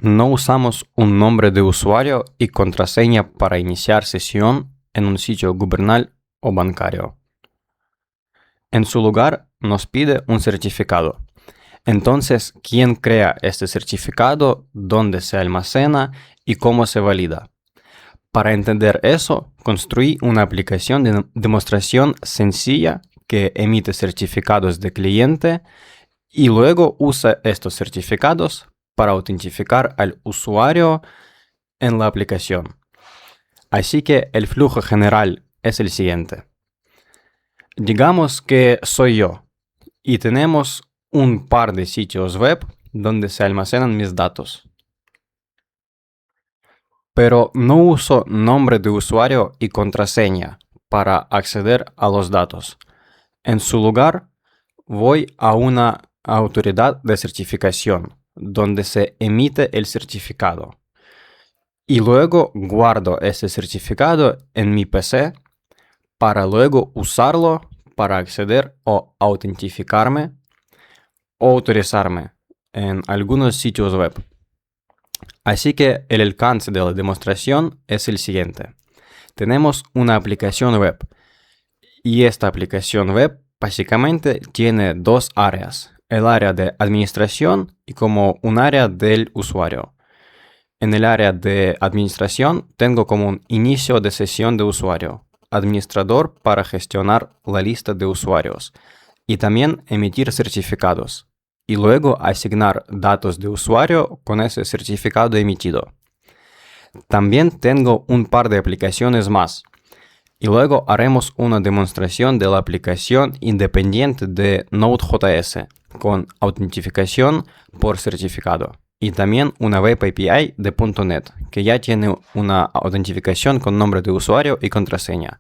No usamos un nombre de usuario y contraseña para iniciar sesión en un sitio gubernal o bancario. En su lugar, nos pide un certificado. Entonces, ¿quién crea este certificado? ¿Dónde se almacena? ¿Y cómo se valida? Para entender eso, construí una aplicación de demostración sencilla que emite certificados de cliente y luego usa estos certificados para autentificar al usuario en la aplicación. Así que el flujo general es el siguiente. Digamos que soy yo y tenemos un par de sitios web donde se almacenan mis datos. Pero no uso nombre de usuario y contraseña para acceder a los datos. En su lugar, voy a una autoridad de certificación donde se emite el certificado. Y luego guardo ese certificado en mi PC para luego usarlo para acceder o autentificarme o autorizarme en algunos sitios web. Así que el alcance de la demostración es el siguiente. Tenemos una aplicación web y esta aplicación web básicamente tiene dos áreas, el área de administración y como un área del usuario. En el área de administración tengo como un inicio de sesión de usuario, administrador para gestionar la lista de usuarios y también emitir certificados y luego asignar datos de usuario con ese certificado emitido. También tengo un par de aplicaciones más y luego haremos una demostración de la aplicación independiente de Node.js con autentificación por certificado y también una web API de .NET que ya tiene una autentificación con nombre de usuario y contraseña.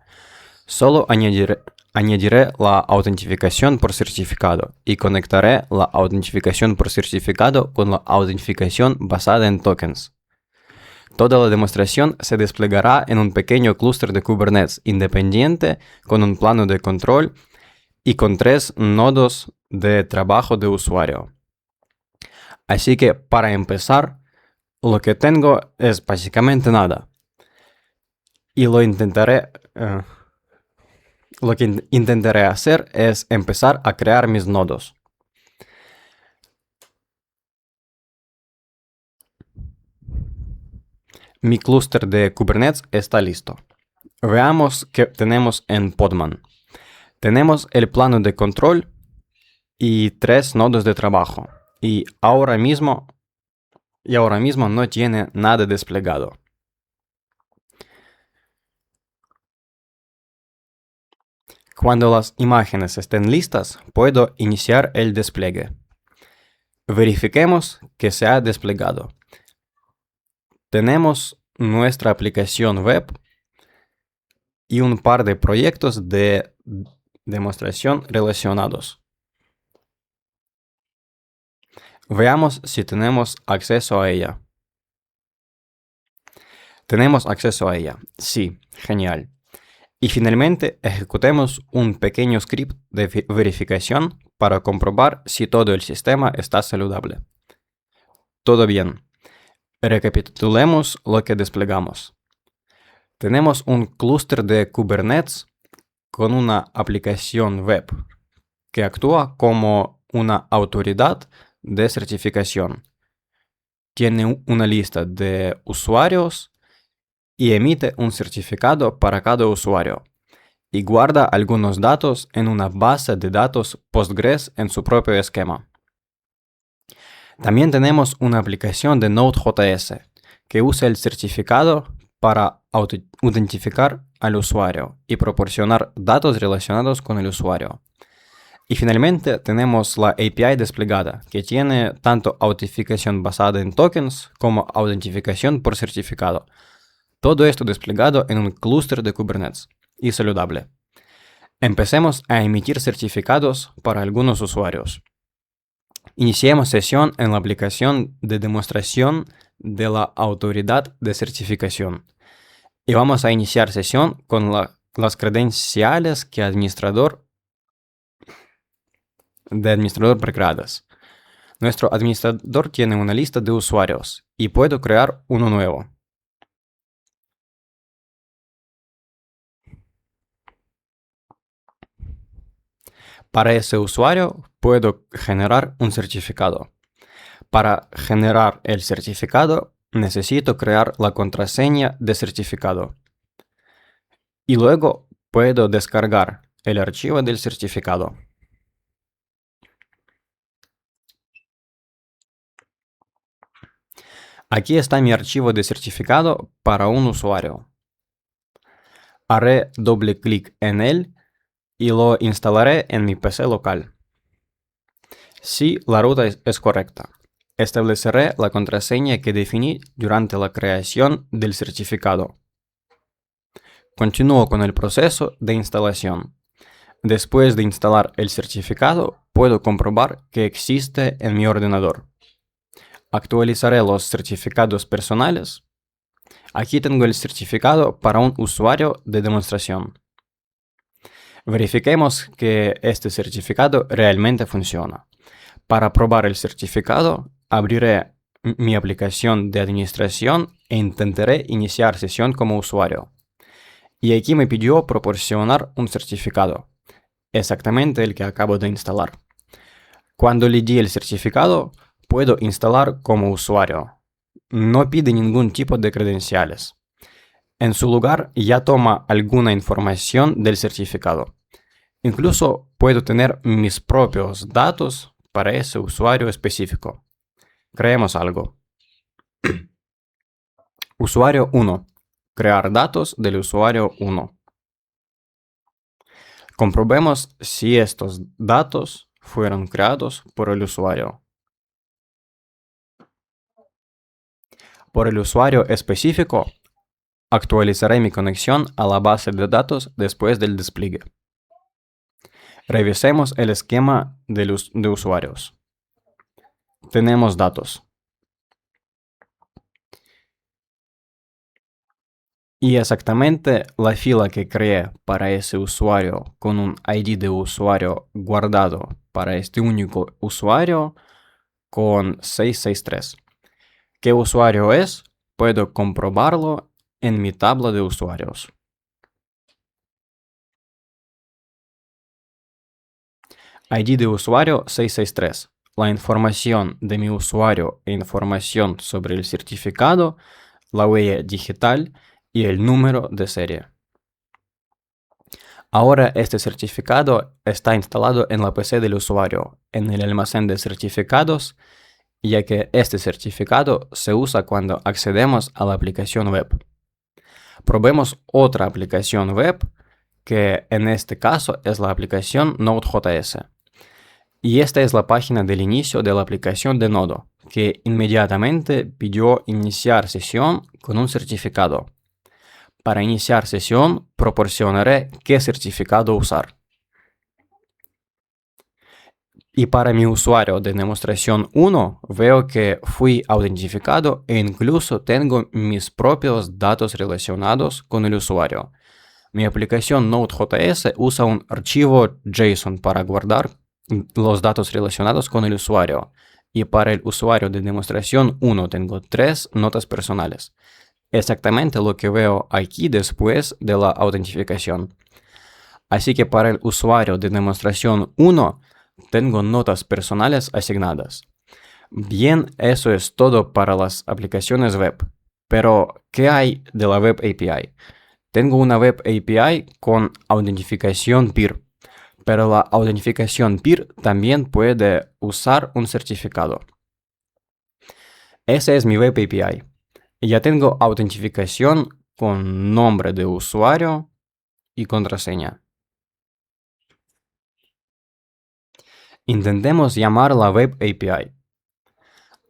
Solo añadiré la autentificación por certificado y conectaré la autentificación por certificado con la autentificación basada en tokens. Toda la demostración se desplegará en un pequeño clúster de Kubernetes independiente con un plano de control y con 3 nodos de trabajo de usuario. Así que para empezar, lo que tengo es básicamente nada. Y lo que intentaré hacer es empezar a crear mis nodos. Mi clúster de Kubernetes está listo. Veamos qué tenemos en Podman. Tenemos el plano de control y 3 nodos de trabajo. Y ahora mismo no tiene nada desplegado. Cuando las imágenes estén listas, puedo iniciar el despliegue. Verifiquemos que se ha desplegado. Tenemos nuestra aplicación web y un par de proyectos de demostración relacionados. Veamos si tenemos acceso a ella. Tenemos acceso a ella. Sí, genial. Y finalmente ejecutemos un pequeño script de verificación para comprobar si todo el sistema está saludable. Todo bien. Recapitulemos lo que desplegamos. Tenemos un clúster de Kubernetes con una aplicación web que actúa como una autoridad de certificación. Tiene una lista de usuarios y emite un certificado para cada usuario y guarda algunos datos en una base de datos Postgres en su propio esquema. También tenemos una aplicación de Node.js que usa el certificado para autentificar al usuario y proporcionar datos relacionados con el usuario. Y finalmente tenemos la API desplegada, que tiene tanto autentificación basada en tokens como autentificación por certificado. Todo esto desplegado en un clúster de Kubernetes y saludable. Empecemos a emitir certificados para algunos usuarios. Iniciemos sesión en la aplicación de demostración de la autoridad de certificación. Y vamos a iniciar sesión con las credenciales que administrador preparadas. Nuestro administrador tiene una lista de usuarios y puedo crear uno nuevo. Para ese usuario puedo generar un certificado. Para generar el certificado necesito crear la contraseña de certificado. Y luego puedo descargar el archivo del certificado. Aquí está mi archivo de certificado para un usuario. Haré doble clic en él y lo instalaré en mi PC local. Si la ruta es correcta, estableceré la contraseña que definí durante la creación del certificado. Continúo con el proceso de instalación. Después de instalar el certificado, puedo comprobar que existe en mi ordenador. Actualizaré los certificados personales. Aquí tengo el certificado para un usuario de demostración. Verifiquemos que este certificado realmente funciona. Para probar el certificado, abriré mi aplicación de administración e intentaré iniciar sesión como usuario. Y aquí me pidió proporcionar un certificado, exactamente el que acabo de instalar. Cuando le di el certificado, puedo instalar como usuario. No pide ningún tipo de credenciales. En su lugar ya toma alguna información del certificado. Incluso puedo tener mis propios datos para ese usuario específico. Creemos algo. Usuario 1. Crear datos del usuario 1. Comprobemos si estos datos fueron creados por el usuario. Por el usuario específico, actualizaré mi conexión a la base de datos después del despliegue. Revisemos el esquema de usuarios. Tenemos datos. Y exactamente la fila que creé para ese usuario con un ID de usuario guardado para este único usuario con 663. ¿Qué usuario es? Puedo comprobarlo en mi tabla de usuarios. ID de usuario 663. La información de mi usuario e información sobre el certificado, la huella digital y el número de serie. Ahora este certificado está instalado en la PC del usuario, en el almacén de certificados, ya que este certificado se usa cuando accedemos a la aplicación web. Probemos otra aplicación web, que en este caso es la aplicación Node.js. Y esta es la página del inicio de la aplicación de Nodo, que inmediatamente pidió iniciar sesión con un certificado. Para iniciar sesión, proporcionaré qué certificado usar. Y para mi usuario de demostración 1, veo que fui autentificado e incluso tengo mis propios datos relacionados con el usuario. Mi aplicación Node.js usa un archivo JSON para guardar los datos relacionados con el usuario. Y para el usuario de demostración 1 tengo 3 notas personales. Exactamente lo que veo aquí después de la autentificación. Así que para el usuario de demostración 1 tengo notas personales asignadas. Bien, eso es todo para las aplicaciones web. Pero, ¿qué hay de la Web API? Tengo una Web API con autentificación peer. Pero la autentificación peer también puede usar un certificado. Esa es mi Web API. Ya tengo autentificación con nombre de usuario y contraseña. Intentemos llamar la Web API.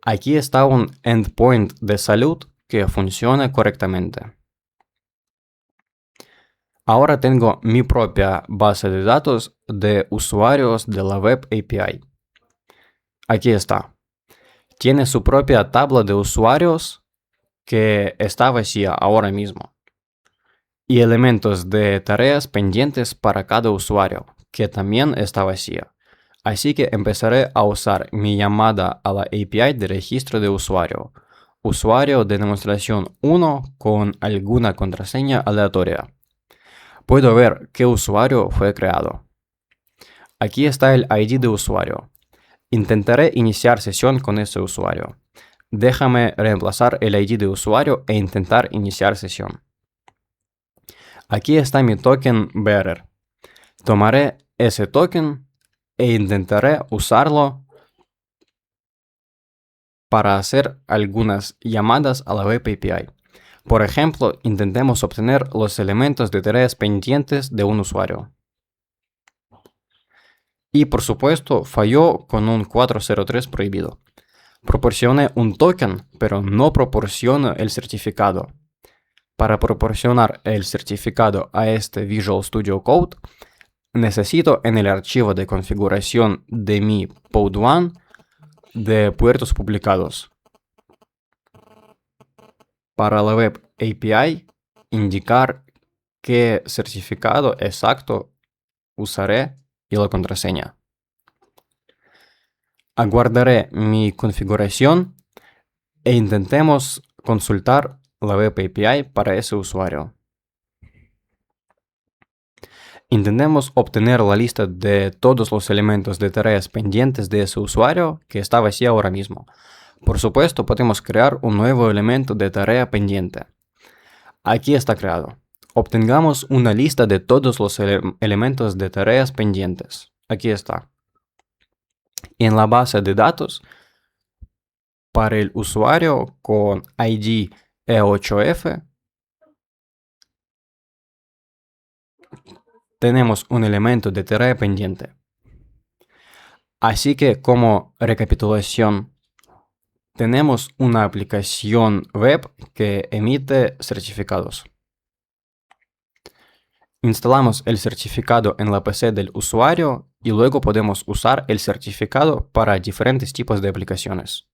Aquí está un endpoint de salud que funciona correctamente. Ahora tengo mi propia base de datos de usuarios de la Web API. Aquí está. Tiene su propia tabla de usuarios que está vacía ahora mismo. Y elementos de tareas pendientes para cada usuario, que también está vacía. Así que empezaré a usar mi llamada a la API de registro de usuario. Usuario de demostración 1 con alguna contraseña aleatoria. Puedo ver qué usuario fue creado. Aquí está el ID de usuario. Intentaré iniciar sesión con ese usuario. Déjame reemplazar el ID de usuario e intentar iniciar sesión. Aquí está mi token bearer. Tomaré ese token e intentaré usarlo para hacer algunas llamadas a la Web API. Por ejemplo, intentemos obtener los elementos de tareas pendientes de un usuario. Y por supuesto, falló con un 403 prohibido. Proporcioné un token, pero no proporciono el certificado. Para proporcionar el certificado a este Visual Studio Code, necesito en el archivo de configuración de mi Pod1 de puertos publicados. Para la Web API, indicar qué certificado exacto usaré y la contraseña. Aguardaré mi configuración e intentemos consultar la Web API para ese usuario. Intentemos obtener la lista de todos los elementos de tareas pendientes de ese usuario que está vacía ahora mismo. Por supuesto, podemos crear un nuevo elemento de tarea pendiente. Aquí está creado. Obtengamos una lista de todos los elementos de tareas pendientes. Aquí está. En la base de datos, para el usuario con ID E8F, tenemos un elemento de tarea pendiente. Así que como recapitulación, tenemos una aplicación web que emite certificados. Instalamos el certificado en la PC del usuario y luego podemos usar el certificado para diferentes tipos de aplicaciones.